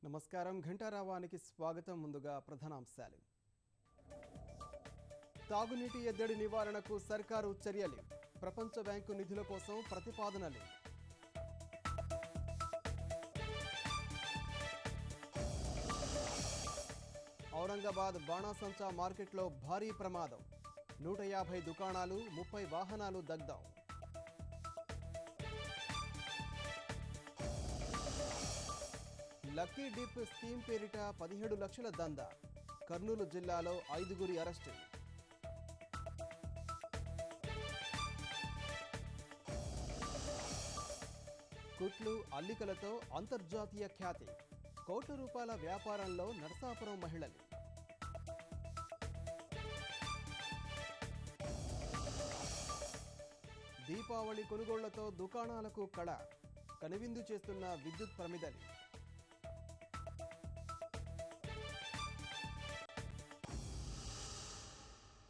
నమస్కారం. ఘంటారావానికి స్వాగతం. ముందుగా ప్రధానాంశాలు. తాగునీటి ఎద్దడి నివారణకు సర్కారు చర్యలు. ప్రపంచ బ్యాంకు నిధుల కోసం ప్రతిపాదనలు. ఔరంగాబాద్ బాణాసంచా మార్కెట్లో భారీ ప్రమాదం. 150 దుకాణాలు, 30 వాహనాలు దగ్ధం. లక్కీ డిప్ స్కీమ్ పేరిట 17 లక్షల దందా. కర్నూలు జిల్లాలో 5గురి అరెస్టు. కుట్లు, అల్లికలతో అంతర్జాతీయ ఖ్యాతి. కోట్ల రూపాయల వ్యాపారంలో నరసాపురం మహిళలు. దీపావళి కొనుగోళ్లతో దుకాణాలకు కళ. కనువిందు చేస్తున్న విద్యుత్ ప్రమిదలు.